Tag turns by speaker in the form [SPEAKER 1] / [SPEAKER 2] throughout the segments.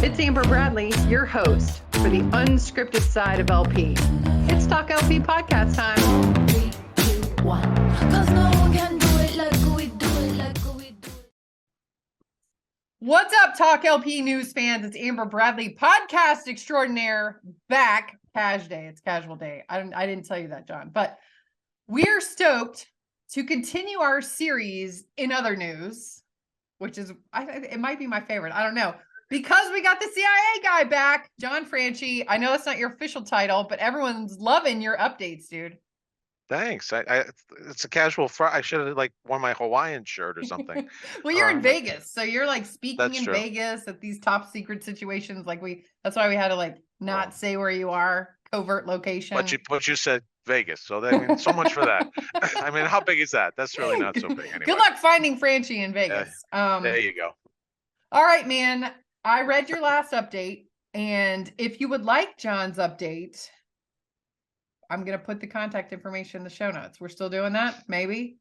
[SPEAKER 1] It's Amber Bradley, your host for the unscripted side of LP. It's Talk LP podcast time.
[SPEAKER 2] 3, 2, 1. 'Cause no one can do it like we do it, like we do it.
[SPEAKER 1] What's up, Talk LP news fans? It's Amber Bradley, podcast extraordinaire, back. Cash day. It's casual day. I didn't tell you that, John, but we're stoked to continue our series in other news, which is, it might be my favorite. I don't know. Because we got the CIA guy back, John Franchi. I know it's not your official title, but everyone's loving your updates, dude.
[SPEAKER 3] Thanks. It's a casual Friday. I should have worn my Hawaiian shirt or something.
[SPEAKER 1] Well, you're in Vegas, so you're speaking
[SPEAKER 3] That's
[SPEAKER 1] in
[SPEAKER 3] true.
[SPEAKER 1] Vegas at these top secret situations. That's why we had to not say where you are, covert location.
[SPEAKER 3] But you said Vegas, so so much for that. I mean, how big is that? That's really not so big anyway.
[SPEAKER 1] Good luck finding Franchi in Vegas.
[SPEAKER 3] There you go.
[SPEAKER 1] All right, man. I read your last update, and if you would like John's update, I'm going to put the contact information in the show notes. We're still doing that? Maybe?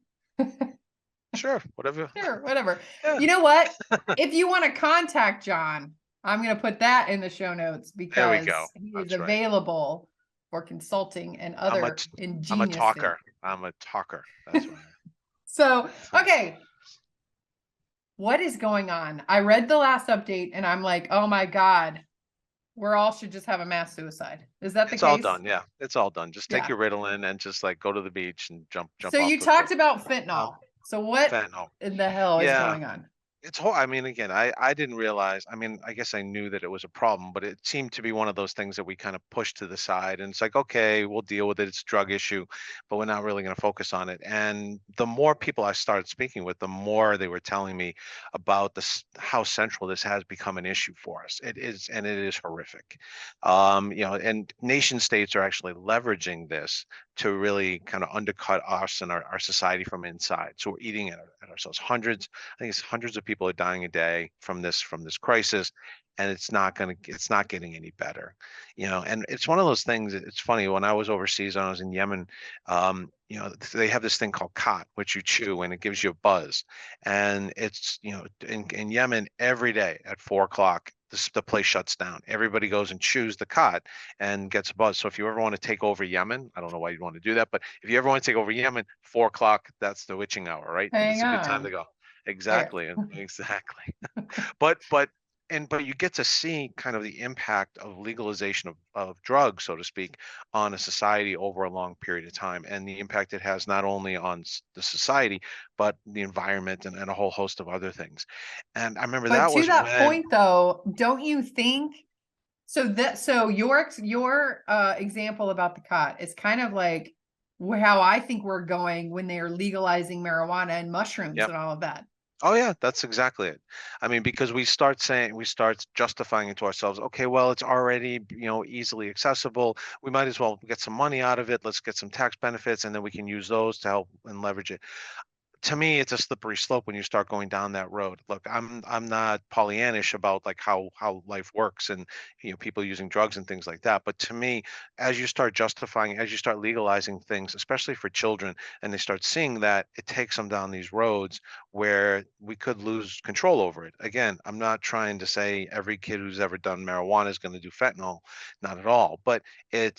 [SPEAKER 3] Sure, whatever.
[SPEAKER 1] Sure, whatever.
[SPEAKER 3] Yeah.
[SPEAKER 1] You know what? If you want to contact John, I'm going to put that in the show notes because he is available for consulting and other ingenious
[SPEAKER 3] I'm a talker.
[SPEAKER 1] things.
[SPEAKER 3] I'm a talker. That's why.
[SPEAKER 1] So, okay. What is going on? I read the last update and I'm like, oh my God, we all should just have a mass suicide. Is that the case?
[SPEAKER 3] It's all done. Yeah, it's all done. Just take your Ritalin and just go to the beach and jump.
[SPEAKER 1] So you talked about fentanyl. So what in the hell is going on?
[SPEAKER 3] It's I mean, again, I didn't realize. I mean, I guess I knew that it was a problem, but it seemed to be one of those things that we kind of pushed to the side. And it's okay, we'll deal with it. It's a drug issue, but we're not really going to focus on it. And the more people I started speaking with, the more they were telling me about how central this has become an issue for us. It is, and it is horrific. And nation states are actually leveraging this to really kind of undercut us and our society from inside. So we're eating at ourselves. I think it's hundreds of people are dying a day from this crisis, and it's not getting any better. And it's one of those things. It's funny, when I was overseas, when I was in Yemen, they have this thing called khat, which you chew and it gives you a buzz. And it's, in Yemen, every day at 4:00, the place shuts down. Everybody goes and chews the khat and gets a buzz. So if you ever want to take over Yemen, I don't know why you'd want to do that, but if you ever want to take over Yemen, 4:00, that's the witching hour, right? It's a good time to go. Exactly. Exactly. But you get to see kind of the impact of legalization of drugs, so to speak, on a society over a long period of time, and the impact it has not only on the society, but the environment and a whole host of other things. And I remember
[SPEAKER 1] point, though, don't you think? So your example about the khat is kind of like how I think we're going when they are legalizing marijuana and mushrooms and all of that.
[SPEAKER 3] Oh yeah, that's exactly it. I mean, because we start justifying it to ourselves. Okay, well, it's already, easily accessible. We might as well get some money out of it. Let's get some tax benefits, and then we can use those to help and leverage it. To me, it's a slippery slope when you start going down that road. Look, I'm not Pollyannish about how life works and people using drugs and things like that. But to me, as you start justifying, as you start legalizing things, especially for children, and they start seeing that, it takes them down these roads where we could lose control over it. Again, I'm not trying to say every kid who's ever done marijuana is going to do fentanyl, not at all. But the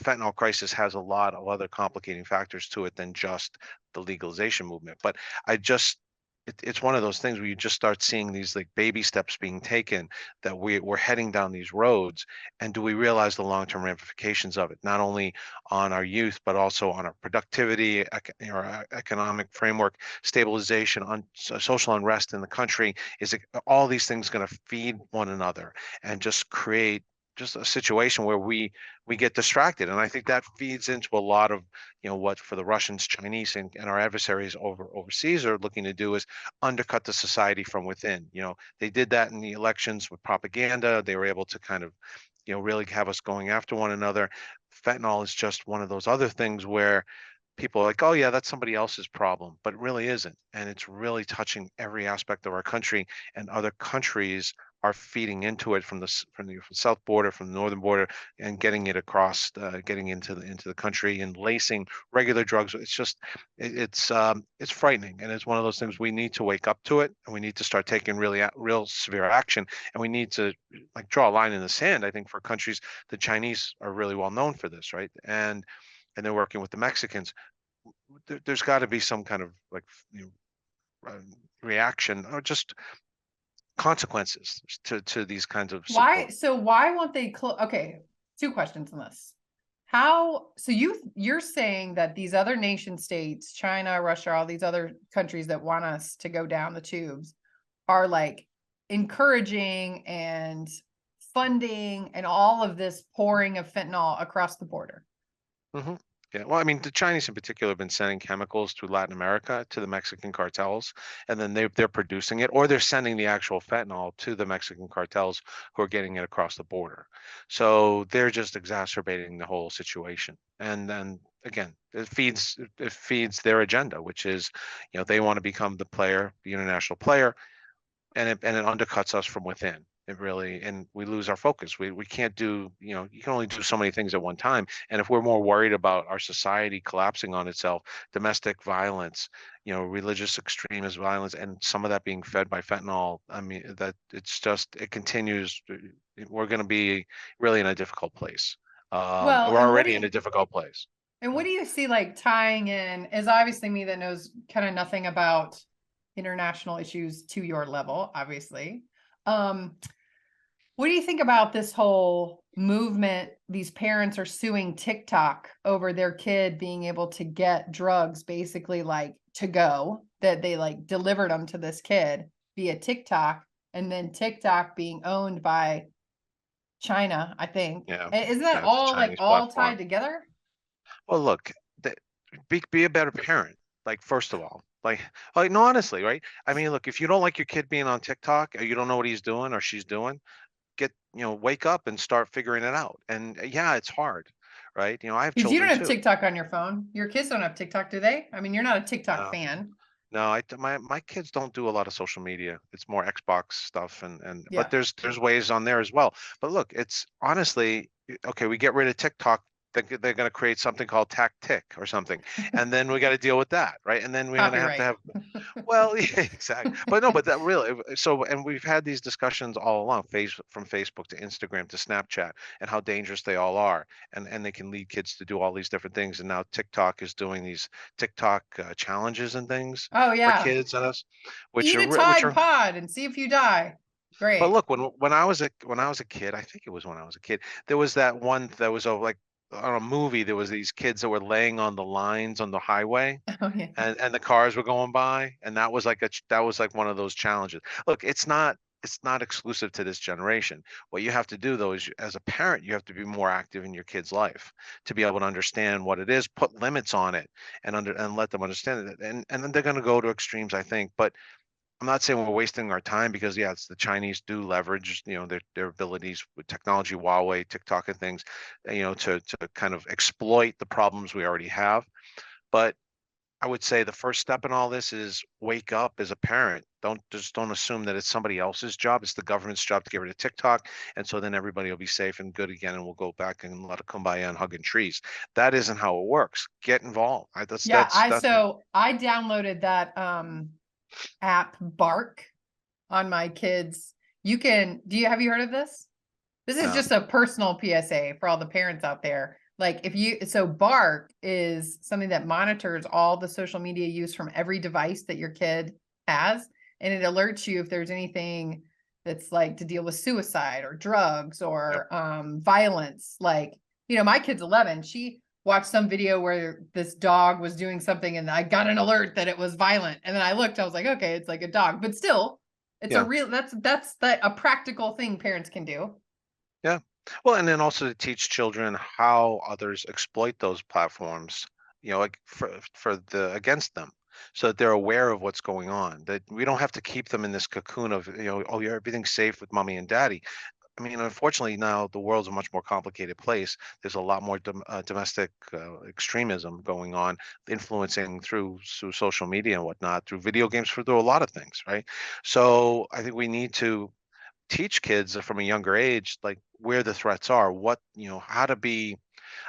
[SPEAKER 3] fentanyl crisis has a lot of other complicating factors to it than just the legalization movement. But it's one of those things where you just start seeing these baby steps being taken, that we're heading down these roads. And do we realize the long-term ramifications of it, not only on our youth, but also on our productivity, our economic framework, stabilization, on social unrest in the country? Is all these things going to feed one another and just create just a situation where we get distracted? And I think that feeds into a lot of what for the Russians, Chinese, and our adversaries overseas are looking to do is undercut the society from within. They did that in the elections with propaganda. They were able to kind of really have us going after one another. Fentanyl is just one of those other things where people are like, oh yeah, that's somebody else's problem, but it really isn't. And it's really touching every aspect of our country, and other countries are feeding into it from the south border, from the northern border, and getting it across, getting into the country and lacing regular drugs. It's just it's frightening, and it's one of those things we need to wake up to it, and we need to start taking real severe action, and we need to like draw a line in the sand. I think for countries, the Chinese are really well known for this, right? And they're working with the Mexicans. There's got to be some kind of like uh, reaction or just consequences to these kinds of
[SPEAKER 1] Why?
[SPEAKER 3] support.
[SPEAKER 1] So why won't they close? Okay, two questions on this. How? So you're saying that these other nation states, China, Russia, all these other countries that want us to go down the tubes, are like encouraging and funding and all of this pouring of fentanyl across the border.
[SPEAKER 3] hmm Yeah, well, I mean, the Chinese in particular have been sending chemicals through Latin America to the Mexican cartels, and then they're producing it, or they're sending the actual fentanyl to the Mexican cartels who are getting it across the border. So they're just exacerbating the whole situation. And then again, it feeds their agenda, which is, they want to become the player, the international player, and it undercuts us from within. It really, and we lose our focus. We can't do, you can only do so many things at one time. And if we're more worried about our society collapsing on itself, domestic violence, religious extremist violence, and some of that being fed by fentanyl, I mean, that it continues. We're going to be really in a difficult place.
[SPEAKER 1] Well,
[SPEAKER 3] We're
[SPEAKER 1] and
[SPEAKER 3] already in a difficult place.
[SPEAKER 1] what do you see like tying in, is obviously me that knows kind of nothing about international issues to your level, obviously. Um, what do you think about this whole movement? These parents are suing TikTok over their kid being able to get drugs, basically like to go, that they like delivered them to this kid via TikTok, and then TikTok being owned by China, I think.
[SPEAKER 3] Yeah,
[SPEAKER 1] Isn't that
[SPEAKER 3] yeah, it's a
[SPEAKER 1] all like
[SPEAKER 3] Chinese
[SPEAKER 1] all
[SPEAKER 3] platform.
[SPEAKER 1] tied together?
[SPEAKER 3] Well, look, th- be a better parent. Like, first of all, like, no, honestly, right? I mean, look, if you don't like your kid being on TikTok, or you don't know what he's doing or she's doing, wake up and start figuring it out. And yeah, it's hard, right? I have
[SPEAKER 1] Because you don't
[SPEAKER 3] children
[SPEAKER 1] have
[SPEAKER 3] too.
[SPEAKER 1] TikTok on your phone. Your kids don't have TikTok, do they? I mean, you're not a TikTok
[SPEAKER 3] No,
[SPEAKER 1] fan.
[SPEAKER 3] no, my kids don't do a lot of social media. It's more Xbox stuff, but
[SPEAKER 1] Yeah.
[SPEAKER 3] there's ways on there as well. But look, it's honestly okay. We get rid of TikTok. They're going to create something called Tactic or something, and then we got to deal with that, right? And then we're going to have to
[SPEAKER 1] Copyright.
[SPEAKER 3] have. Well, yeah, exactly. But no, but that really, so, and we've had these discussions all along, from Facebook to Instagram to Snapchat, and how dangerous they all are, and they can lead kids to do all these different things. And now TikTok is doing these TikTok challenges and things
[SPEAKER 1] Oh
[SPEAKER 3] for
[SPEAKER 1] yeah.
[SPEAKER 3] kids and us, which
[SPEAKER 1] Eat
[SPEAKER 3] are
[SPEAKER 1] a
[SPEAKER 3] which
[SPEAKER 1] Tide
[SPEAKER 3] are.
[SPEAKER 1] Pod and see if you die.
[SPEAKER 3] But
[SPEAKER 1] Great.
[SPEAKER 3] look, when I was a kid, I think it was when I was a kid, there was that one that was like on a movie. There was these kids that were laying on the lines on the highway,
[SPEAKER 1] Oh yeah.
[SPEAKER 3] and the cars were going by, and that was like one of those challenges. Look, it's not exclusive to this generation. What you have to do though is, as a parent, you have to be more active in your kid's life to be able to understand what it is, put limits on it, and let them understand it. And then they're going to go to extremes, I think. But I'm not saying we're wasting our time, because yeah, it's the Chinese do leverage, their abilities with technology, Huawei, TikTok, and things, to kind of exploit the problems we already have. But I would say the first step in all this is wake up as a parent. Don't assume that it's somebody else's job. It's the government's job to get rid of TikTok, and so then everybody will be safe and good again, and we'll go back and let it kumbaya and hugging trees. That isn't how it works. Get involved. That's
[SPEAKER 1] Yeah,
[SPEAKER 3] that's
[SPEAKER 1] I
[SPEAKER 3] that's
[SPEAKER 1] so I downloaded that app Bark on my kids. Have you heard of this? This is
[SPEAKER 3] no.
[SPEAKER 1] just a personal PSA for all the parents out there. Like so Bark is something that monitors all the social media use from every device that your kid has. And it alerts you if there's anything that's like to deal with suicide or drugs
[SPEAKER 3] Yep.
[SPEAKER 1] or violence. Like, my kid's 11. She watched some video where this dog was doing something and I got an alert that it was violent. And then I looked, I was like, okay, it's like a dog, but still it's
[SPEAKER 3] Yeah.
[SPEAKER 1] a practical thing parents can do.
[SPEAKER 3] Yeah. Well, and then also to teach children how others exploit those platforms, like against them, so that they're aware of what's going on. That we don't have to keep them in this cocoon of, oh, yeah, everything's safe with mommy and daddy. I mean, unfortunately, now the world's a much more complicated place. There's a lot more domestic extremism going on, influencing through social media and whatnot, through video games, through a lot of things, right? So I think we need to teach kids from a younger age, like where the threats are, what, how to be,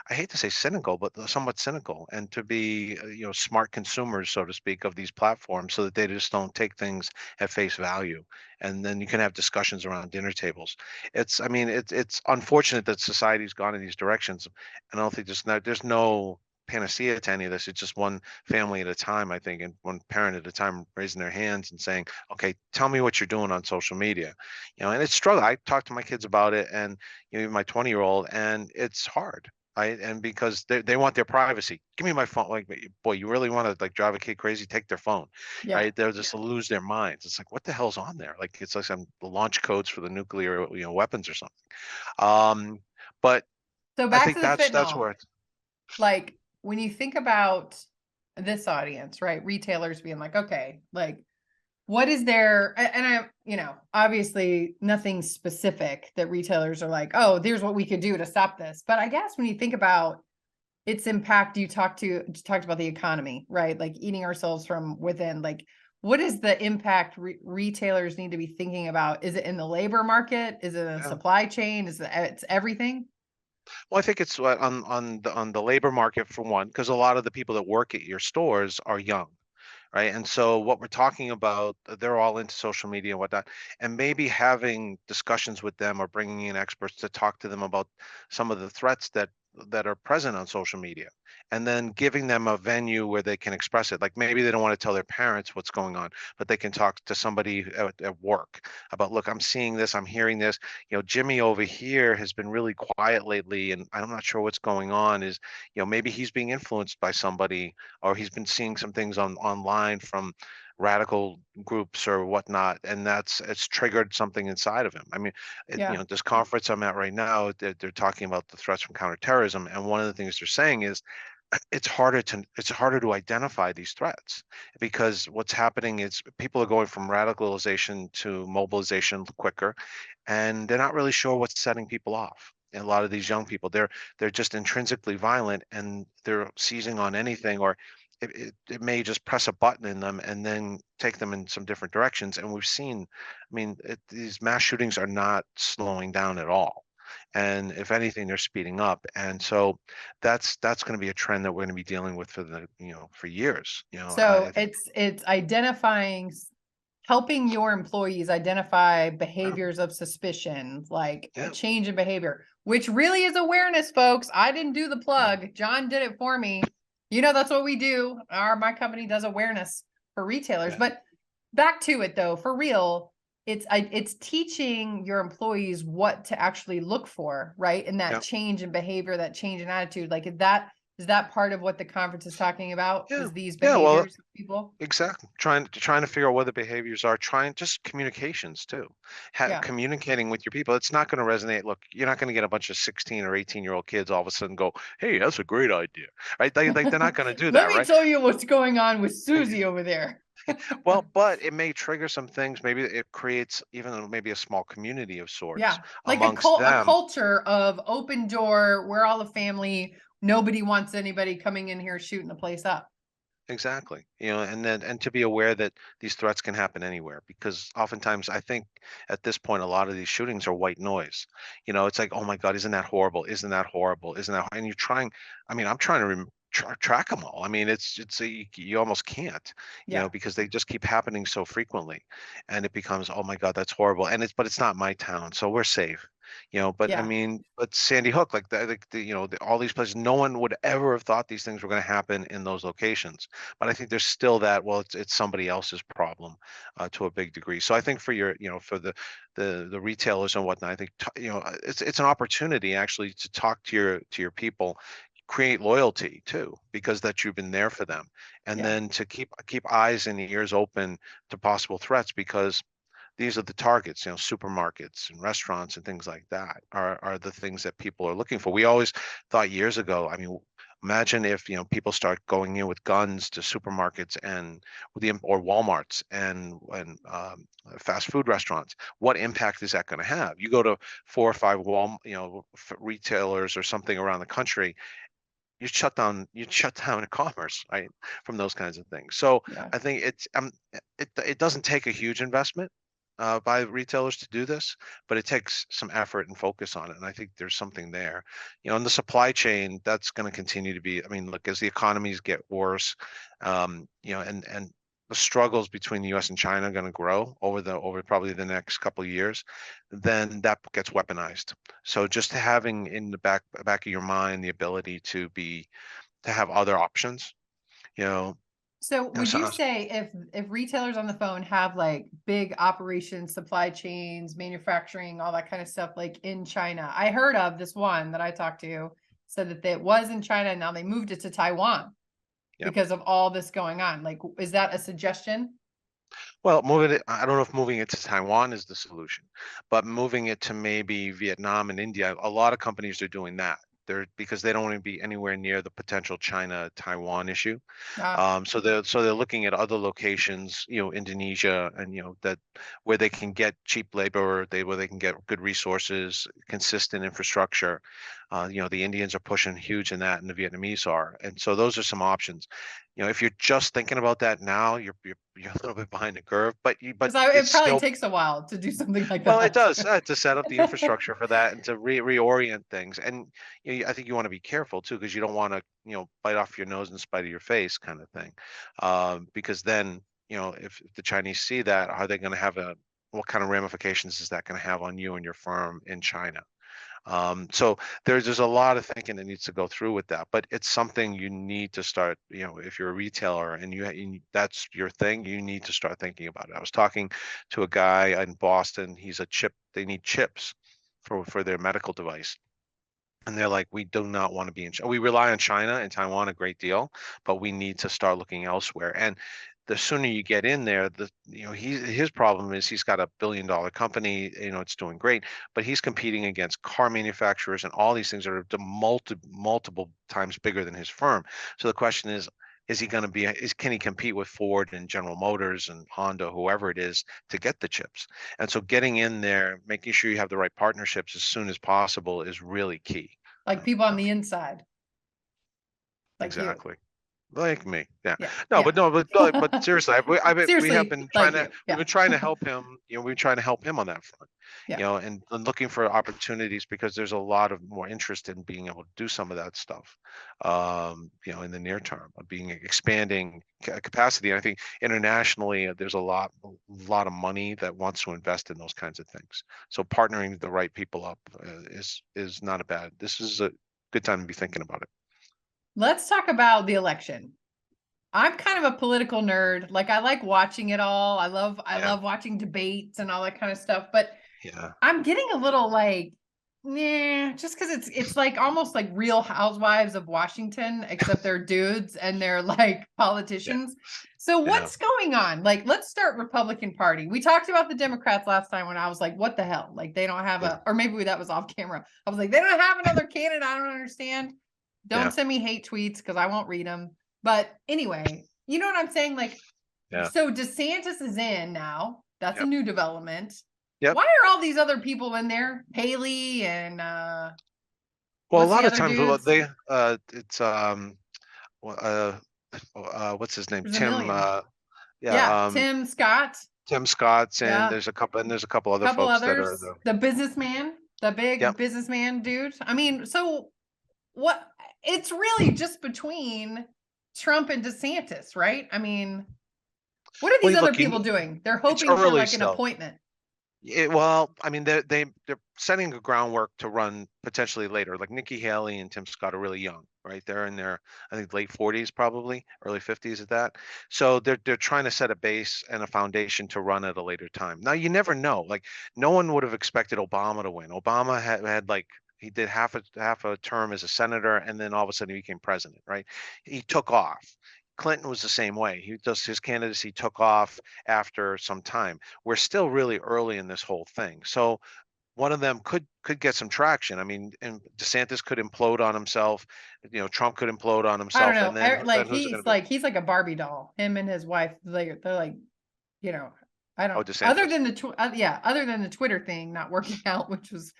[SPEAKER 3] I hate to say cynical, but somewhat cynical, and to be, smart consumers, so to speak, of these platforms, so that they just don't take things at face value. And then you can have discussions around dinner tables. I mean, it's unfortunate that society's gone in these directions. And I don't think there's no panacea to any of this. It's just one family at a time, I think, and one parent at a time raising their hands and saying, okay, tell me what you're doing on social media. And it's struggle. I talk to my kids about it, and even my 20-year-old, and it's hard, right? And because they want their privacy. Give me my phone. Like, boy, you really want to like drive a kid crazy? Take their phone,
[SPEAKER 1] Yeah.
[SPEAKER 3] right? They'll just lose their minds. It's like, what the hell's on there? Like, it's like some launch codes for the nuclear, weapons or something. But
[SPEAKER 1] So
[SPEAKER 3] I
[SPEAKER 1] back
[SPEAKER 3] think
[SPEAKER 1] to the
[SPEAKER 3] that's
[SPEAKER 1] fentanyl.
[SPEAKER 3] where it's,
[SPEAKER 1] Like when you think about this audience, right? Retailers being like, okay, like what is there? And I, obviously nothing specific that retailers are like, oh, there's what we could do to stop this. But I guess when you think about its impact, you talked about the economy, right? Like eating ourselves from within. Like, what is the impact retailers need to be thinking about? Is it in the labor market? Is it in the
[SPEAKER 3] yeah.
[SPEAKER 1] supply chain? It's everything?
[SPEAKER 3] Well, I think it's on the labor market for one, because a lot of the people that work at your stores are young, right? And so what we're talking about, they're all into social media and whatnot, and maybe having discussions with them or bringing in experts to talk to them about some of the threats that are present on social media, and then giving them a venue where they can express it. Like maybe they don't want to tell their parents what's going on, but they can talk to somebody at work about, look, I'm seeing this, I'm hearing this. Jimmy over here has been really quiet lately, and I'm not sure what's going on. Is, maybe he's being influenced by somebody, or he's been seeing some things online from radical groups or whatnot, and it's triggered something inside of him. I mean,
[SPEAKER 1] Yeah.
[SPEAKER 3] this conference I'm at right now, they're talking about the threats from counterterrorism, and one of the things they're saying is it's harder to identify these threats, because what's happening is people are going from radicalization to mobilization quicker, and they're not really sure what's setting people off. And a lot of these young people, they're just intrinsically violent, and they're seizing on anything, or it may just press a button in them and then take them in some different directions. And we've seen, I mean, these mass shootings are not slowing down at all. And if anything, they're speeding up. And so that's going to be a trend that we're going to be dealing with for years. I
[SPEAKER 1] So
[SPEAKER 3] think.
[SPEAKER 1] it's identifying, helping your employees identify
[SPEAKER 3] Yeah,
[SPEAKER 1] behaviors of suspicion, like a
[SPEAKER 3] yeah,
[SPEAKER 1] change in behavior, which really is awareness, folks. I didn't do the
[SPEAKER 3] yeah,
[SPEAKER 1] plug. John did it for me. That's what we do. My company does awareness for retailers.
[SPEAKER 3] yeah,
[SPEAKER 1] But back to it though, for real, it's teaching your employees what to actually look for, right? And that
[SPEAKER 3] yeah,
[SPEAKER 1] change in behavior, that change in attitude. Like is that part of what the conference is talking about?
[SPEAKER 3] yeah,
[SPEAKER 1] Is these
[SPEAKER 3] yeah. Well,
[SPEAKER 1] behaviors of people?
[SPEAKER 3] exactly. Trying to figure out what the behaviors are. Trying just communications too.
[SPEAKER 1] Yeah.
[SPEAKER 3] Communicating with your people. It's not going to resonate. Look, you're not going to get a bunch of 16 or 18-year-old kids all of a sudden go, "Hey, that's a great idea," right? They're not going to do
[SPEAKER 1] Let
[SPEAKER 3] that,
[SPEAKER 1] me
[SPEAKER 3] right?
[SPEAKER 1] tell you what's going on with Susie over there.
[SPEAKER 3] Well, but it may trigger some things. Maybe it creates even maybe a small community of sorts
[SPEAKER 1] Yeah. Like
[SPEAKER 3] amongst
[SPEAKER 1] a
[SPEAKER 3] them.
[SPEAKER 1] culture of open door, we're all a family. Nobody wants anybody coming in here shooting the place up.
[SPEAKER 3] Exactly. And to be aware that these threats can happen anywhere, because oftentimes I think at this point a lot of these shootings are white noise. It's like, oh my God, isn't that horrible? Isn't that horrible? Isn't that? And you're trying. I mean, I'm trying to track them all. I mean, you almost can't,
[SPEAKER 1] Yeah.
[SPEAKER 3] because they just keep happening so frequently, and it becomes, oh my God, that's horrible. And it's not my town, so we're safe. But I
[SPEAKER 1] Yeah.
[SPEAKER 3] mean, but Sandy Hook, like all these places, no one would ever have thought these things were going to happen in those locations. But I think there's still that, well, it's somebody else's problem, to a big degree. So I think for the retailers and whatnot, I think it's an opportunity actually to talk to your people, create loyalty too, because that you've been there for them, and
[SPEAKER 1] Yeah.
[SPEAKER 3] then to keep eyes and ears open to possible threats, because these are the targets. Supermarkets and restaurants and things like that are the things that people are looking for. We always thought years ago, I mean, imagine if people start going in with guns to supermarkets and or Walmarts and fast food restaurants. What impact is that going to have? You go to 4 or 5 retailers or something around the country, you shut down commerce, right, from those kinds of things. So
[SPEAKER 1] Yeah.
[SPEAKER 3] I think it doesn't take a huge investment, by retailers to do this, but it takes some effort and focus on it. And I think there's something there. In the supply chain, that's going to continue to be. I mean, look, as the economies get worse, and the struggles between the U.S. and China are going to grow over probably the next couple of years, then that gets weaponized. So just having in the back of your mind the ability to have other options, you know,
[SPEAKER 1] So would you
[SPEAKER 3] so-
[SPEAKER 1] say if retailers on the phone have like big operations, supply chains, manufacturing, all that kind of stuff, like in China? I heard of this one that I talked to said that it was in China and now they moved it to Taiwan
[SPEAKER 3] yeah.
[SPEAKER 1] because of all this going on. Like, is that a suggestion?
[SPEAKER 3] Well, I don't know if moving it to Taiwan is the solution, but moving it to maybe Vietnam and India, a lot of companies are doing that. Because they don't want to be anywhere near the potential China-Taiwan issue.
[SPEAKER 1] Ah,
[SPEAKER 3] So they're looking at other locations, Indonesia, and that where they can get cheap labor, where they can get good resources, consistent infrastructure. The Indians are pushing huge in that, and the Vietnamese are, and so those are some options. If you're just thinking about that now, you're a little bit behind the curve, but
[SPEAKER 1] because it
[SPEAKER 3] it's
[SPEAKER 1] probably
[SPEAKER 3] still.
[SPEAKER 1] takes a while to do something like
[SPEAKER 3] Well, it
[SPEAKER 1] that.
[SPEAKER 3] does to set up the infrastructure for that and to reorient things. And I think you want to be careful too, because you don't want to, bite off your nose in spite of your face kind of thing. Because then, if the Chinese see that, are they going to have what kind of ramifications is that going to have on you and your firm in China? So there's a lot of thinking that needs to go through with that, but it's something you need to start. If you're a retailer and that's your thing, you need to start thinking about it. I was talking to a guy in Boston. They need chips for their medical device. And they're like, we do not want to be in China. We rely on China and Taiwan a great deal, but we need to start looking elsewhere. And the sooner you get in there, his problem is he's got a billion-dollar company, it's doing great, but he's competing against car manufacturers and all these things that are multiple times bigger than his firm. So the question is he going to can he compete with Ford and General Motors and Honda, whoever it is, to get the chips? And so getting in there, making sure you have the right partnerships as soon as possible is really key.
[SPEAKER 1] Like people on the inside, like you.
[SPEAKER 3] Exactly. Like me, yeah.
[SPEAKER 1] Yeah.
[SPEAKER 3] No,
[SPEAKER 1] Yeah.
[SPEAKER 3] but seriously, we have
[SPEAKER 1] Seriously,
[SPEAKER 3] been
[SPEAKER 1] like
[SPEAKER 3] trying to
[SPEAKER 1] you.
[SPEAKER 3] we've
[SPEAKER 1] Yeah.
[SPEAKER 3] been trying to help him. We've been trying to help him on that front.
[SPEAKER 1] Yeah.
[SPEAKER 3] And looking for opportunities because there's a lot of more interest in being able to do some of that stuff. In the near term, of expanding capacity. I think internationally, there's a lot of money that wants to invest in those kinds of things. So partnering the right people up is not a bad. This is a good time to be thinking about it.
[SPEAKER 1] Let's talk about the election. I'm kind of a political nerd. Like I like watching it all. I love watching debates and all that kind of stuff. But
[SPEAKER 3] Yeah.
[SPEAKER 1] I'm getting a little like, nah, just because it's like almost like Real Housewives of Washington, except they're dudes and they're like politicians. So
[SPEAKER 3] Yeah.
[SPEAKER 1] what's going on? Like, let's start Republican Party. We talked about the Democrats last time when I was like, what the hell? Like they don't have or maybe that was off camera. I was like, they don't have another candidate. I don't understand. Don't send me hate tweets because I won't read them. But anyway, you know what I'm saying? Like, so DeSantis is in now. That's a new development.
[SPEAKER 3] Yep.
[SPEAKER 1] Why are all these other people in there? Haley and
[SPEAKER 3] Well, a
[SPEAKER 1] what's
[SPEAKER 3] lot
[SPEAKER 1] the
[SPEAKER 3] of
[SPEAKER 1] other
[SPEAKER 3] times
[SPEAKER 1] dudes?
[SPEAKER 3] it's what's his name?
[SPEAKER 1] There's a
[SPEAKER 3] Tim.
[SPEAKER 1] million.
[SPEAKER 3] Yeah.
[SPEAKER 1] Tim Scott.
[SPEAKER 3] Tim Scott's and
[SPEAKER 1] Yeah.
[SPEAKER 3] there's a couple other
[SPEAKER 1] Couple
[SPEAKER 3] folks that
[SPEAKER 1] others.
[SPEAKER 3] are
[SPEAKER 1] The businessman, the big
[SPEAKER 3] Yep.
[SPEAKER 1] businessman dude. I mean, so what? It's really just between Trump and DeSantis, right? I mean, what are these other people doing? They're hoping for
[SPEAKER 3] early
[SPEAKER 1] like an
[SPEAKER 3] still.
[SPEAKER 1] appointment.
[SPEAKER 3] Well, I mean, they're setting the groundwork to run potentially later. Like Nikki Haley and Tim Scott are really young, right? They're in their, I think, late 40s, probably early 50s at that. So they're trying to set a base and a foundation to run at a later time. Now you never know. Like no one would have expected Obama to win. Obama had like he did half a term as a senator, and then all of a sudden he became president, right? He took off. Clinton was the same way. His candidacy took off after some time. We're still really early in this whole thing. So one of them could get some traction. I mean, and DeSantis could implode on himself. Trump could implode on
[SPEAKER 1] I
[SPEAKER 3] himself.
[SPEAKER 1] don't know.
[SPEAKER 3] And then
[SPEAKER 1] Like
[SPEAKER 3] who's it
[SPEAKER 1] he's
[SPEAKER 3] going to be?
[SPEAKER 1] he's like a Barbie doll. Him and his wife, they're like, I don't.
[SPEAKER 3] DeSantis.
[SPEAKER 1] Other than other than the Twitter thing not working out, which was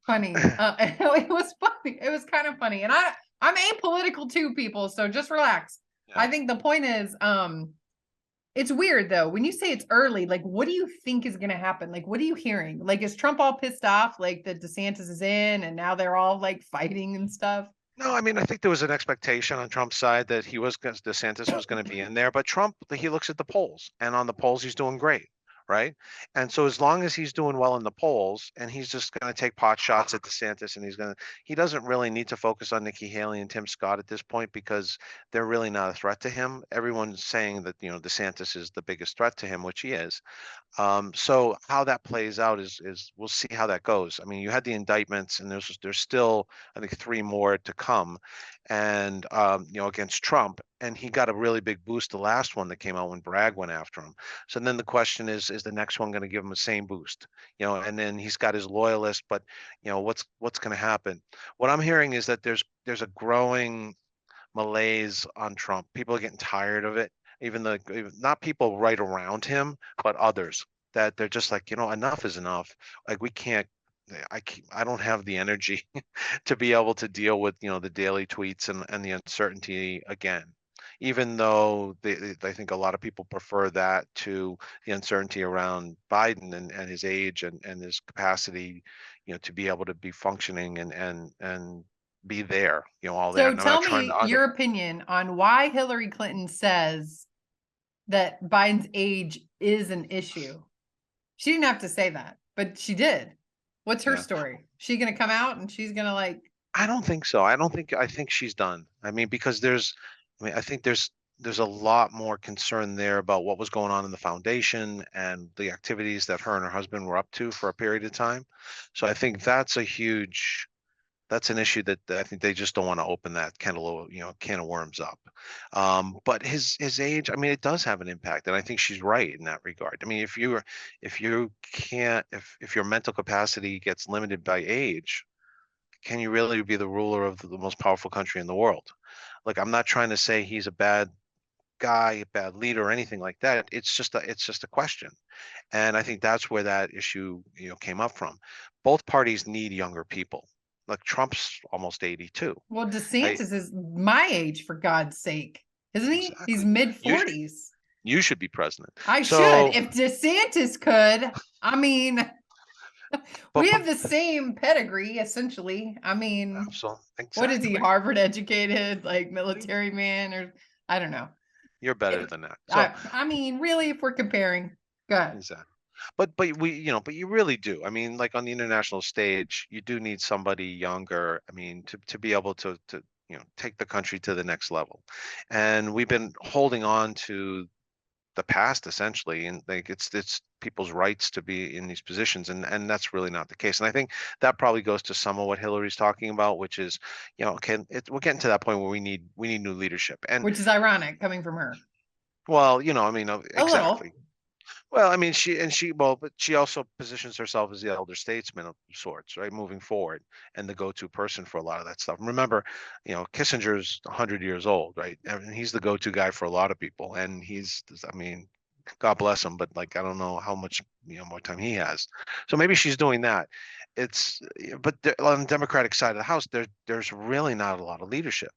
[SPEAKER 1] funny. It was funny. It was kind of funny, and I'm apolitical too, people. So just relax.
[SPEAKER 3] Yeah.
[SPEAKER 1] I think the point is, It's weird though. When you say it's early, like what do you think is gonna happen? Like what are you hearing? Like is Trump all pissed off like that DeSantis is in and now they're all like fighting and stuff?
[SPEAKER 3] No, I mean, I think there was an expectation on Trump's side that DeSantis was going to be in there, but Trump, he looks at the polls, and on the polls, he's doing great, right? And so as long as he's doing well in the polls, and he's just going to take pot shots at DeSantis, and he doesn't really need to focus on Nikki Haley and Tim Scott at this point because they're really not a threat to him. Everyone's saying that, DeSantis is the biggest threat to him, which he is. So how that plays out is we'll see how that goes. I mean, you had the indictments, and there's still I think 3 more to come, and against Trump, and he got a really big boost the last one that came out when Bragg went after him. So then the question is the next one going to give him the same boost? And then he's got his loyalists, but what's going to happen? What I'm hearing is that there's a growing malaise on Trump. People are getting tired of it. Even not people right around him, but others that they're just like, enough is enough. Like I don't have the energy to be able to deal with, the daily tweets and the uncertainty again. Even though I think a lot of people prefer that to the uncertainty around Biden and his age and his capacity, to be able to be functioning and be there, all there.
[SPEAKER 1] So
[SPEAKER 3] And I'm
[SPEAKER 1] tell
[SPEAKER 3] not trying
[SPEAKER 1] me
[SPEAKER 3] to
[SPEAKER 1] your opinion on why Hillary Clinton says that Biden's age is an issue. She didn't have to say that, but she did. What's her
[SPEAKER 3] Yeah.
[SPEAKER 1] story? She gonna come out and she's gonna like
[SPEAKER 3] I don't think so. I think she's done. I mean, because I think there's a lot more concern there about what was going on in the foundation and the activities that her and her husband were up to for a period of time. So I think that's an issue that I think they just don't want to open that can of worms up. But his age, I mean, it does have an impact, and I think she's right in that regard. I mean, if you can't if your mental capacity gets limited by age, can you really be the ruler of the most powerful country in the world? Like, I'm not trying to say he's a bad guy, a bad leader, or anything like that. It's just a question, and I think that's where that issue came up from. Both parties need younger people. Like Trump's almost 82.
[SPEAKER 1] well,
[SPEAKER 3] I
[SPEAKER 1] DeSantis is my age for God's sake, isn't he? He's
[SPEAKER 3] exactly.
[SPEAKER 1] mid
[SPEAKER 3] You
[SPEAKER 1] 40s.
[SPEAKER 3] you should be president.
[SPEAKER 1] I
[SPEAKER 3] So,
[SPEAKER 1] should. If DeSantis could, I mean,
[SPEAKER 3] but
[SPEAKER 1] we have the same pedigree essentially. I mean,
[SPEAKER 3] so
[SPEAKER 1] what is he?
[SPEAKER 3] exactly.
[SPEAKER 1] Harvard educated, like military man, or I don't know.
[SPEAKER 3] You're better than that. So
[SPEAKER 1] I mean, really, if we're comparing, good.
[SPEAKER 3] exactly. But you really do. I mean, like on the international stage, you do need somebody younger. I mean, to be able to take the country to the next level. And we've been holding on to the past essentially, and like it's people's rights to be in these positions, and that's really not the case. And I think that probably goes to some of what Hillary's talking about, which is, okay, we're getting to that point where we need new leadership. And
[SPEAKER 1] Which is ironic coming from her.
[SPEAKER 3] well, I mean,
[SPEAKER 1] A
[SPEAKER 3] exactly.
[SPEAKER 1] little.
[SPEAKER 3] Well, I mean, but she also positions herself as the elder statesman of sorts, right, moving forward, and the go-to person for a lot of that stuff. Remember, Kissinger's 100 years old, right? And he's the go-to guy for a lot of people, and I mean, God bless him, but like I don't know how much more time he has. So maybe she's doing that. But on the Democratic side of the House, there's really not a lot of leadership,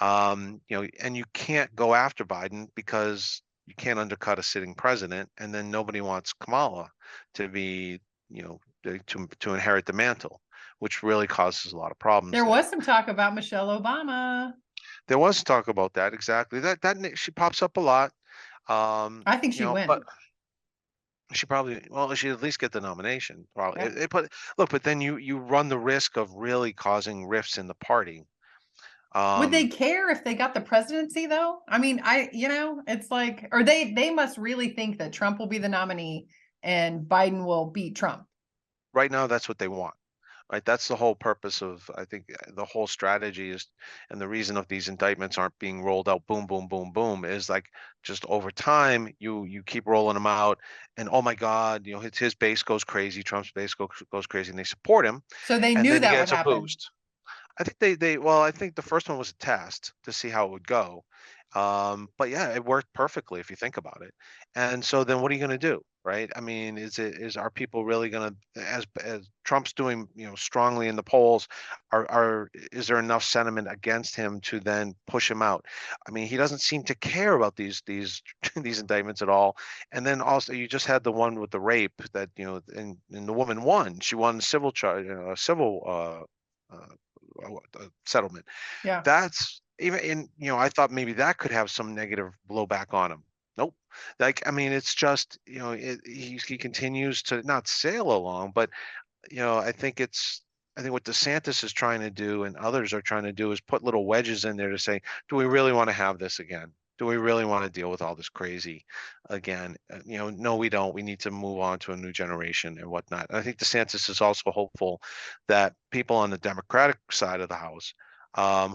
[SPEAKER 3] and you can't go after Biden because you can't undercut a sitting president, and then nobody wants Kamala to be, to inherit the mantle, which really causes a lot of problems.
[SPEAKER 1] There was some talk about Michelle Obama.
[SPEAKER 3] There was talk about that, exactly. She pops up a lot.
[SPEAKER 1] I think she'd win.
[SPEAKER 3] But she probably, well, she'd at least get the nomination. Probably.
[SPEAKER 1] Yeah.
[SPEAKER 3] But then you run the risk of really causing rifts in the party.
[SPEAKER 1] Would they care if they got the presidency though? I mean, it's like, or they must really think that Trump will be the nominee and Biden will beat Trump.
[SPEAKER 3] Right now, that's what they want. Right, that's the whole purpose of, I think, the whole strategy is, and the reason of these indictments aren't being rolled out, boom, boom, boom, boom, is like just over time, you keep rolling them out, and oh my God, his base goes crazy, Trump's base goes crazy, and they support him,
[SPEAKER 1] So they
[SPEAKER 3] and
[SPEAKER 1] knew
[SPEAKER 3] then he
[SPEAKER 1] that would
[SPEAKER 3] gets a
[SPEAKER 1] happen.
[SPEAKER 3] boost. I think well, I think the first one was a test to see how it would go. But yeah, it worked perfectly if you think about it. And so then what are you going to do? Right? I mean, are people really going to, as Trump's doing, strongly in the polls, is there enough sentiment against him to then push him out? I mean, he doesn't seem to care about these these indictments at all. And then also you just had the one with the rape that, and the woman won. She won civil charge, civil settlement.
[SPEAKER 1] Yeah.
[SPEAKER 3] That's even in, I thought maybe that could have some negative blowback on him. Nope. Like, I mean, it's just, he continues to not sail along, but I think what DeSantis is trying to do and others are trying to do is put little wedges in there to say, do we really want to have this again? Do we really want to deal with all this crazy again? No, we don't. We need to move on to a new generation and whatnot. And I think DeSantis is also hopeful that people on the Democratic side of the House,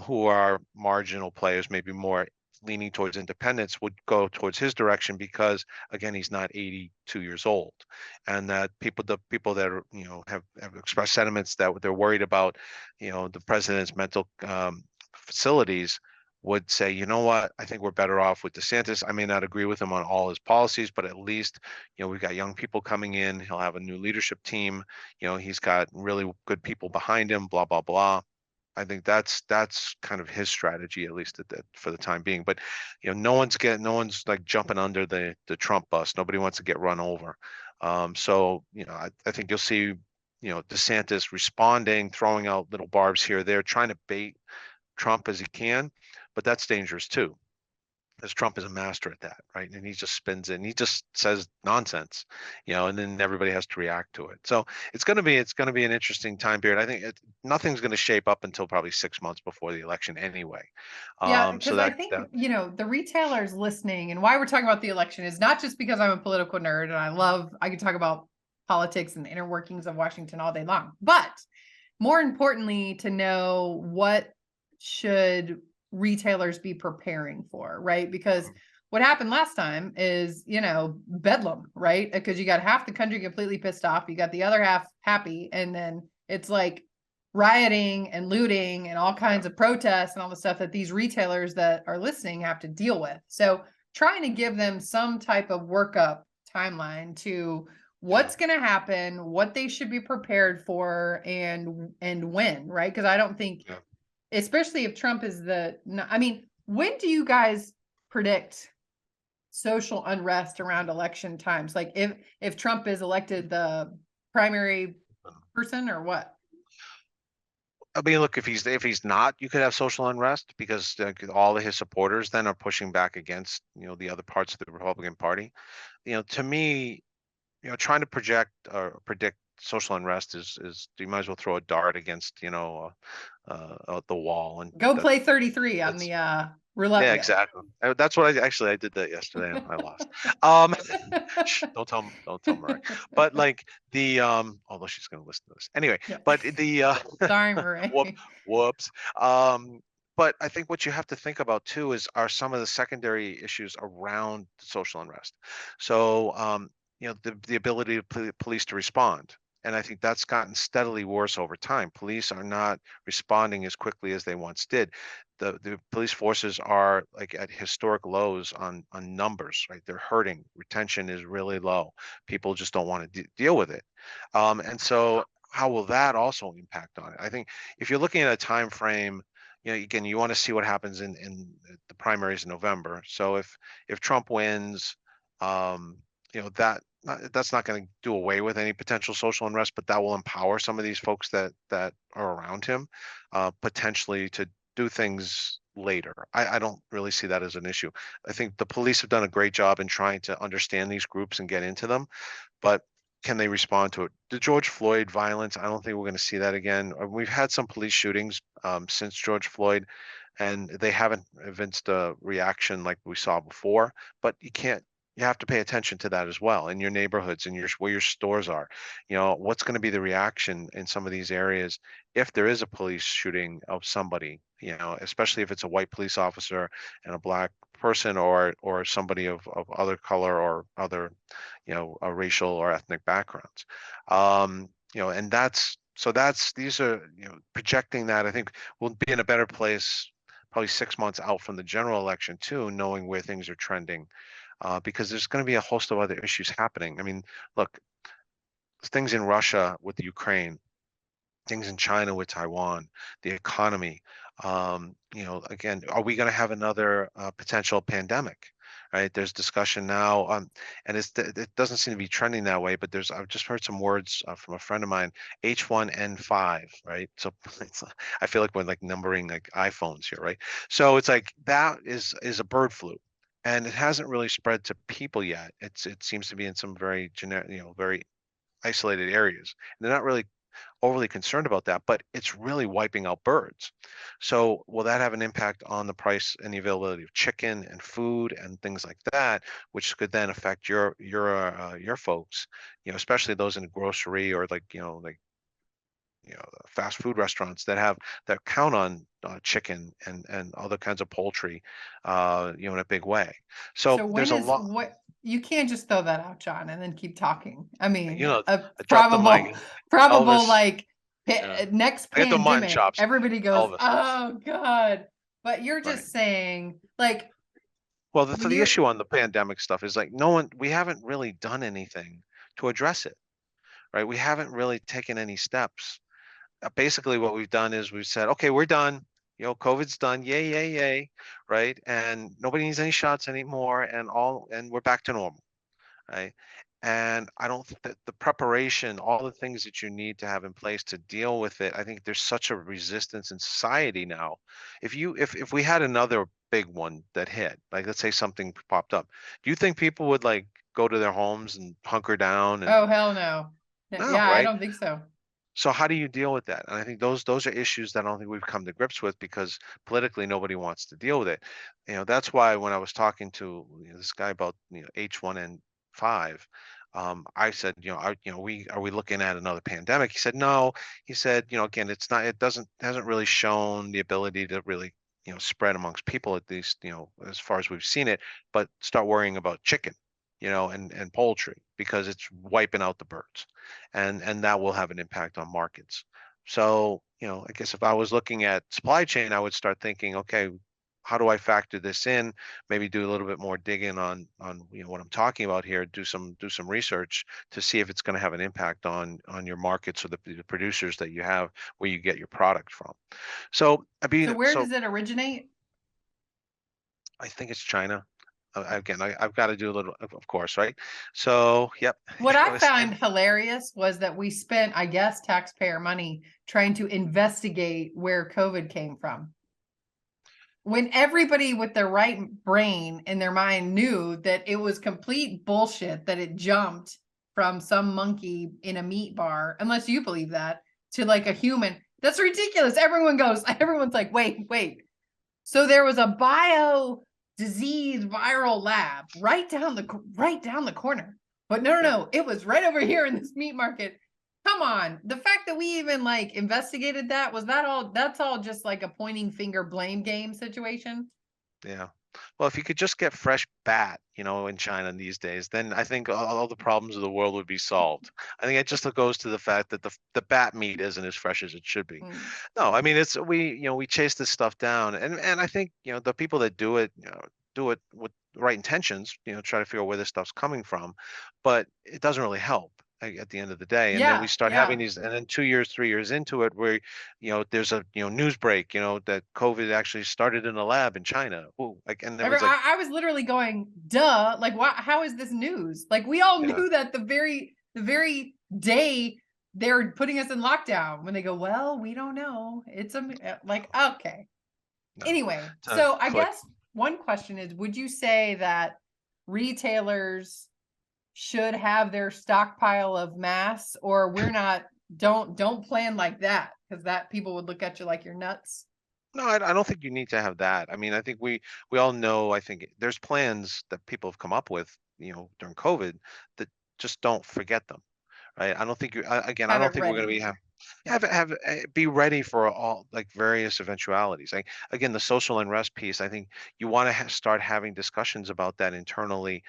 [SPEAKER 3] who are marginal players, maybe more leaning towards independence, would go towards his direction because, again, he's not 82 years old, and that the people that are, have expressed sentiments that they're worried about, the president's mental facilities, would say, you know what, I think we're better off with DeSantis. I may not agree with him on all his policies, but at least, we've got young people coming in. He'll have a new leadership team. He's got really good people behind him, blah, blah, blah. I think that's kind of his strategy, at least for the time being. But no one's like jumping under the Trump bus. Nobody wants to get run over. So I think you'll see DeSantis responding, throwing out little barbs here or there, trying to bait Trump as he can, but that's dangerous too, because Trump is a master at that, right? And he just spins it and he just says nonsense, and then everybody has to react to it. So it's going to be an interesting time period. I think nothing's going to shape up until probably 6 months before the election anyway.
[SPEAKER 1] Yeah,
[SPEAKER 3] So
[SPEAKER 1] because I think, the retailers listening, and why we're talking about the election is not just because I'm a political nerd and I could talk about politics and the inner workings of Washington all day long, but more importantly, to know what should retailers be preparing for, right? Because what happened last time is, bedlam, right? Because you got half the country completely pissed off, you got the other half happy, and then it's like rioting and looting and all kinds of protests and all the stuff that these retailers that are listening have to deal with. So trying to give them some type of workup timeline to what's going to happen, what they should be prepared for, and when, right? Because I don't think, especially if Trump is when do you guys predict social unrest around election times? Like if Trump is elected the primary person or what?
[SPEAKER 3] I mean, look, if he's not, you could have social unrest because all of his supporters then are pushing back against the other parts of the Republican Party. To me, trying to project or predict social unrest is you might as well throw a dart against the wall and
[SPEAKER 1] go play 33 on the roulette
[SPEAKER 3] yeah,
[SPEAKER 1] wheel.
[SPEAKER 3] exactly. That's what I did that yesterday and I lost. Don't tell Marie. But like although she's gonna listen to this anyway.
[SPEAKER 1] Yeah.
[SPEAKER 3] But the
[SPEAKER 1] Sorry, Marie.
[SPEAKER 3] whoops. But I think what you have to think about too are some of the secondary issues around social unrest. So the ability of police to respond. And I think that's gotten steadily worse over time. Police are not responding as quickly as they once did. The police forces are like at historic lows on numbers, right? They're hurting. Retention is really low. People just don't want to deal with it. And so how will that also impact on it? I think if you're looking at a time frame, again, you want to see what happens in the primaries in November. So if Trump wins, that's not going to do away with any potential social unrest, but that will empower some of these folks that are around him, potentially to do things later. I don't really see that as an issue. I think the police have done a great job in trying to understand these groups and get into them, but can they respond to it? The George Floyd violence, I don't think we're going to see that again. We've had some police shootings since George Floyd, and they haven't evinced a reaction like we saw before, but you have to pay attention to that as well in your neighborhoods and where your stores are. What's going to be the reaction in some of these areas if there is a police shooting of somebody, especially if it's a white police officer and a black person or somebody of other color or other, racial or ethnic backgrounds. And that's So these are, projecting that, I think we'll be in a better place probably 6 months out from the general election too, knowing where things are trending, because there's going to be a host of other issues happening. I mean, look, things in Russia with the Ukraine, things in China with Taiwan, the economy. Again, are we going to have another potential pandemic? Right? There's discussion now, and it doesn't seem to be trending that way. But I've just heard some words from a friend of mine, H1N5, right? So I feel like we're like numbering like iPhones here, right? So it's like that is a bird flu, and it hasn't really spread to people yet. It seems to be in some very generic, very isolated areas. And they're not really overly concerned about that, but it's really wiping out birds. So will that have an impact on the price and the availability of chicken and food and things like that, which could then affect your folks, especially those in grocery or like fast food restaurants that count on chicken and other kinds of poultry, in a big way. So
[SPEAKER 1] So
[SPEAKER 3] there's a lot.
[SPEAKER 1] what you can't just throw that out, John, and then keep talking. I mean, a
[SPEAKER 3] I dropped the
[SPEAKER 1] probable,
[SPEAKER 3] mic.
[SPEAKER 1] probable
[SPEAKER 3] Elvis.
[SPEAKER 1] like
[SPEAKER 3] Yeah.
[SPEAKER 1] next
[SPEAKER 3] I got the mutton
[SPEAKER 1] pandemic.
[SPEAKER 3] chops.
[SPEAKER 1] Everybody goes,
[SPEAKER 3] Elvis.
[SPEAKER 1] "Oh God!" But you're
[SPEAKER 3] Right.
[SPEAKER 1] just saying, like,
[SPEAKER 3] Well, so
[SPEAKER 1] when
[SPEAKER 3] the
[SPEAKER 1] you're
[SPEAKER 3] issue on the pandemic stuff is like we haven't really done anything to address it, right? We haven't really taken any steps. Basically, what we've done is we've said, okay, we're done. COVID's done. Yay, yay, yay, right? And nobody needs any shots anymore, and we're back to normal, right? And I don't think that the preparation, all the things that you need to have in place to deal with it, I think there's such a resistance in society now. If we had another big one that hit, like let's say something popped up, do you think people would like go to their homes and hunker down and
[SPEAKER 1] oh hell no,
[SPEAKER 3] no,
[SPEAKER 1] yeah, I
[SPEAKER 3] right?
[SPEAKER 1] don't think so.
[SPEAKER 3] So how do you deal with that? And I think those are issues that I don't think we've come to grips with because politically nobody wants to deal with it. That's why when I was talking to this guy about H1N5, I said, are we looking at another pandemic? He said no. He said, again, it's not. It hasn't really shown the ability to really spread amongst people, at least as far as we've seen it. But start worrying about chicken, and poultry because it's wiping out the birds, and that will have an impact on markets. So, I guess if I was looking at supply chain, I would start thinking, okay, how do I factor this in? Maybe do a little bit more digging on what I'm talking about here. Do some research to see if it's going to have an impact on your markets or the producers that you have where you get your product from. So
[SPEAKER 1] So where does it originate?
[SPEAKER 3] I think it's China. Again, I've got to do a little, of course, right? So, yep.
[SPEAKER 1] What
[SPEAKER 3] I
[SPEAKER 1] I
[SPEAKER 3] was
[SPEAKER 1] found
[SPEAKER 3] saying,
[SPEAKER 1] hilarious was that we spent, I guess, taxpayer money trying to investigate where COVID came from. When everybody with their right brain in their mind knew that it was complete bullshit that it jumped from some monkey in a meat bar, unless you believe that, to like a human. That's ridiculous. Everyone's like, wait. So there was a bio disease viral lab right down the corner. But
[SPEAKER 3] yep,
[SPEAKER 1] no, it was right over here in this meat market. Come on. The fact that we even like investigated that, that's all just like a pointing finger blame game situation.
[SPEAKER 3] yeah. Well, if you could just get fresh bat, in China these days, then I think all the problems of the world would be solved. I think it just goes to the fact that the bat meat isn't as fresh as it should be.
[SPEAKER 1] Mm.
[SPEAKER 3] No, I mean we chase this stuff down, and I think the people that do it with the right intentions, try to figure out where this stuff's coming from, but it doesn't really help at the end of the day. And then we
[SPEAKER 1] Yeah,
[SPEAKER 3] start having
[SPEAKER 1] yeah.
[SPEAKER 3] these, and then 2 years, 3 years into it, where there's a news break, that COVID actually started in a lab in China. Ooh, like, and everyone's like,
[SPEAKER 1] I was literally going, duh, like what, how is this news? Like we all
[SPEAKER 3] yeah,
[SPEAKER 1] knew that the very day they're putting us in lockdown when they go, well, we don't know. It's like, okay.
[SPEAKER 3] no,
[SPEAKER 1] Anyway,
[SPEAKER 3] so
[SPEAKER 1] so I
[SPEAKER 3] click.
[SPEAKER 1] guess one question is, would you say that retailers should have their stockpile of masks, or we're not, don't plan like that, because that people would look at you like you're nuts?
[SPEAKER 3] No, I don't think you need to have that. I mean, I think we all know. I think there's plans that people have come up with, during COVID, that just don't forget them, right? I don't think again, I
[SPEAKER 1] Have
[SPEAKER 3] don't
[SPEAKER 1] it
[SPEAKER 3] think we're going to be
[SPEAKER 1] ready. Yeah.
[SPEAKER 3] be ready for all like various eventualities. Like again, the social unrest piece. I think you want to start having discussions about that internally,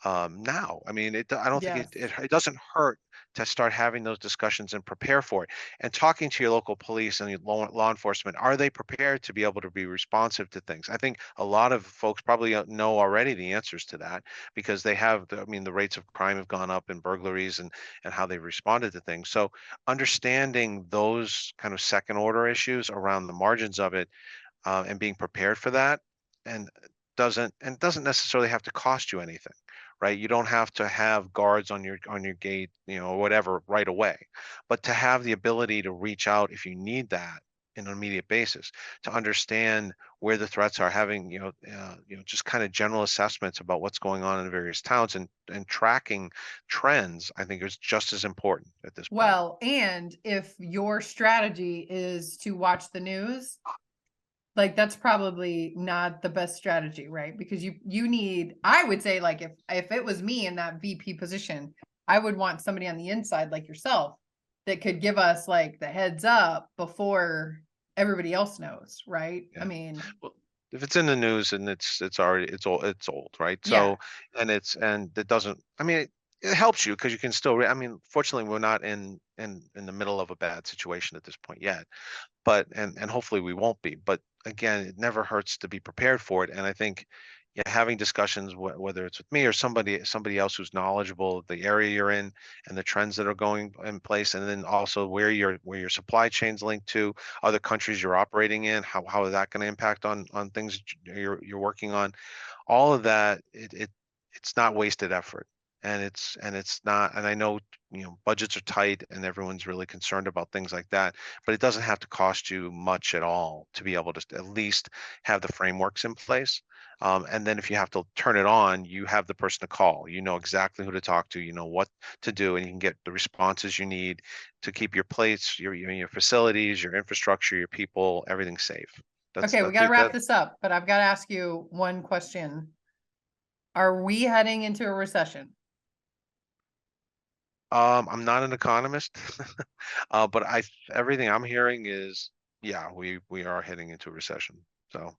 [SPEAKER 3] now. I mean, I don't think
[SPEAKER 1] Yes.
[SPEAKER 3] it doesn't hurt to start having those discussions and prepare for it. And talking to your local police and your law enforcement, are they prepared to be able to be responsive to things? I think a lot of folks probably know already the answers to that because they have. I mean, the rates of crime have gone up in burglaries and how they've responded to things. So understanding those kind of second order issues around the margins of it, and being prepared for that, and doesn't necessarily have to cost you anything, right? You don't have to have guards on your gate, or whatever right away, but to have the ability to reach out if you need that in an immediate basis, to understand where the threats are, having just kind of general assessments about what's going on in the various towns, and tracking trends, I think is just as important at this point.
[SPEAKER 1] Well, and if your strategy is to watch the news, like that's probably not the best strategy, right? Because you need, I would say, like if it was me in that VP position, I would want somebody on the inside like yourself that could give us like the heads up before everybody else knows, right? I
[SPEAKER 3] Yeah.
[SPEAKER 1] mean,
[SPEAKER 3] Well, if it's in the news and it's old, right?
[SPEAKER 1] yeah.
[SPEAKER 3] So, and it doesn't. I mean, it helps you because you can still. I mean, fortunately, we're not in the middle of a bad situation at this point yet, but and hopefully we won't be. But again, it never hurts to be prepared for it. And I think, yeah, having discussions, whether it's with me or somebody else who's knowledgeable of the area you're in and the trends that are going in place, and then also where your supply chains linked to other countries you're operating in, how is that going to impact on things that you're working on, all of that, it's not wasted effort. And it's not, and I know, budgets are tight and everyone's really concerned about things like that, but it doesn't have to cost you much at all to be able to at least have the frameworks in place. And then if you have to turn it on, you have the person to call. You know exactly who to talk to. You know what to do, and you can get the responses you need to keep your place, your facilities, your infrastructure, your people, everything safe.
[SPEAKER 1] Okay, we got to wrap this up, but I've got to ask you one question. Are we heading into a recession?
[SPEAKER 3] I'm not an economist, but everything I'm hearing is, yeah, we are heading into a recession. So,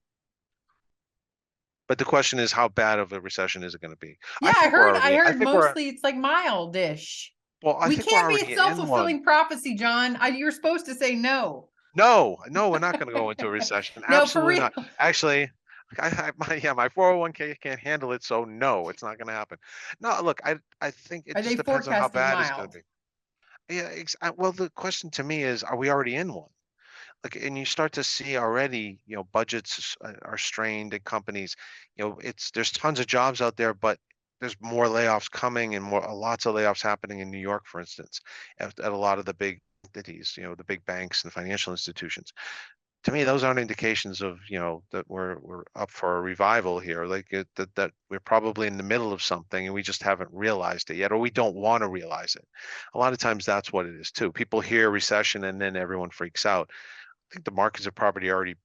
[SPEAKER 3] but the question is, how bad of a recession is it going to be?
[SPEAKER 1] Yeah, I
[SPEAKER 3] I
[SPEAKER 1] heard
[SPEAKER 3] think we're,
[SPEAKER 1] mostly it's like mild-ish.
[SPEAKER 3] well, I
[SPEAKER 1] We
[SPEAKER 3] think we're
[SPEAKER 1] can't be a
[SPEAKER 3] already in one.
[SPEAKER 1] self-fulfilling prophecy, John. You're supposed to say no.
[SPEAKER 3] No, no, we're not going to go into a recession.
[SPEAKER 1] No, for
[SPEAKER 3] Absolutely
[SPEAKER 1] real.
[SPEAKER 3] not. Actually, my 401k can't handle it, so no, it's not going to happen. No, look, I think it
[SPEAKER 1] Are they
[SPEAKER 3] just depends on how
[SPEAKER 1] forecasting
[SPEAKER 3] bad it's going
[SPEAKER 1] mild?
[SPEAKER 3] to be. Yeah, well, the question to me is, are we already in one? Like, and you start to see already, budgets are strained in companies. There's tons of jobs out there, but there's more layoffs coming, and lots of layoffs happening in New York, for instance, at a lot of the big entities, the big banks and financial institutions. To me, those aren't indications of, that we're up for a revival here. Like that we're probably in the middle of something and we just haven't realized it yet, or we don't want to realize it. A lot of times that's what it is too. People hear recession and then everyone freaks out. I think the markets have probably already,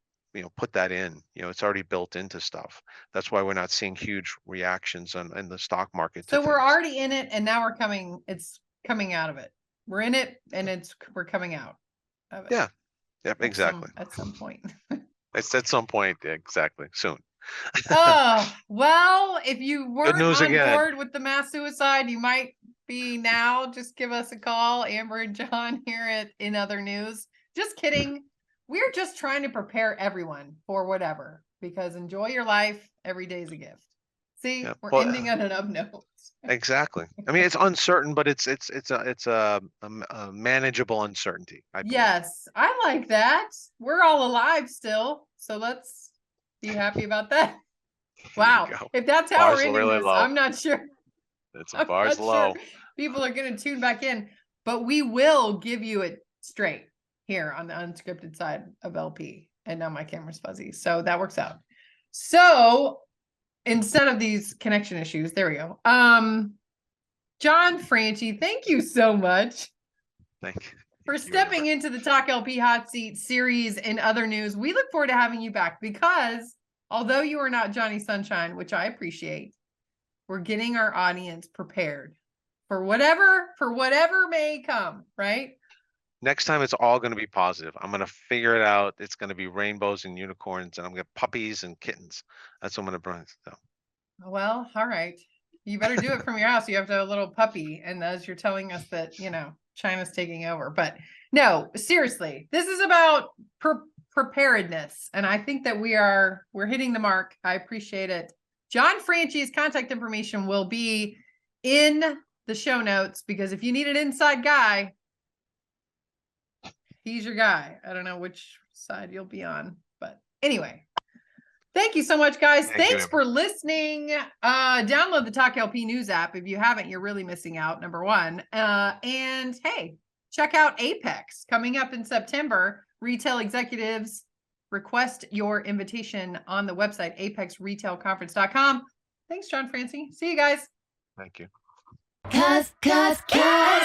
[SPEAKER 3] put that in. It's already built into stuff. That's why we're not seeing huge reactions in the stock market to
[SPEAKER 1] So we're
[SPEAKER 3] things.
[SPEAKER 1] already in it, and now it's coming out of it. We're in it, and we're coming out of it
[SPEAKER 3] Yeah. Yep. Exactly.
[SPEAKER 1] at some point.
[SPEAKER 3] It's at some point. Exactly. Soon.
[SPEAKER 1] Oh, well, if you
[SPEAKER 3] Good
[SPEAKER 1] weren't
[SPEAKER 3] news
[SPEAKER 1] on
[SPEAKER 3] again.
[SPEAKER 1] board with the mass suicide, you might be now. Just give us a call, Amber and John here at In Other News. Just kidding. We're just trying to prepare everyone for whatever, because enjoy your life. Every day is a gift. See,
[SPEAKER 3] Yeah.
[SPEAKER 1] we're
[SPEAKER 3] Well,
[SPEAKER 1] ending on an up note.
[SPEAKER 3] exactly. I mean, it's uncertain, but it's a manageable uncertainty, I believe.
[SPEAKER 1] Yes, I like that. We're all alive still, so let's be happy about that.
[SPEAKER 3] There you
[SPEAKER 1] Wow.
[SPEAKER 3] go.
[SPEAKER 1] If that's how we're
[SPEAKER 3] Bar's
[SPEAKER 1] ending
[SPEAKER 3] really
[SPEAKER 1] this,
[SPEAKER 3] low.
[SPEAKER 1] I'm not sure.
[SPEAKER 3] It's a
[SPEAKER 1] I'm
[SPEAKER 3] bar's
[SPEAKER 1] not sure
[SPEAKER 3] low.
[SPEAKER 1] people are going to tune back in, but we will give you it straight here on the unscripted side of LP. And now my camera's fuzzy, so that works out. So instead of these connection issues, there we go. John Franchi, thank you so much
[SPEAKER 3] Thank you.
[SPEAKER 1] for
[SPEAKER 3] Thank you, Amber.
[SPEAKER 1] stepping into the TalkLP Hot Seat series and other news. We look forward to having you back because although you are not Johnny Sunshine, which I appreciate, we're getting our audience prepared for whatever may come, right?
[SPEAKER 3] Next time it's all going to be positive. I'm going to figure it out. It's going to be rainbows and unicorns, and I'm going to puppies and kittens. That's what I'm going to bring. So.
[SPEAKER 1] Well, all right. You better do it from your house. You have to have a little puppy. And as you're telling us that, China's taking over. But no, seriously, this is about preparedness. And I think that we're hitting the mark. I appreciate it. John Franchi's contact information will be in the show notes, because if you need an inside guy, he's your guy. I don't know which side you'll be on, but anyway. Thank you so much, guys. Thanks for listening. Download the TalkLP News app. If you haven't, you're really missing out, number one. And hey, check out Apex coming up in September. Retail executives, request your invitation on the website, apexretailconference.com. Thanks, John Franchi. See you guys.
[SPEAKER 3] Thank you.
[SPEAKER 2] Cause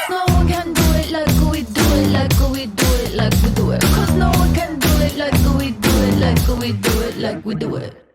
[SPEAKER 2] no one can do it like we do it, like we do it, like we do it. Cause no one can do it like we do it, like we do it, like we do it.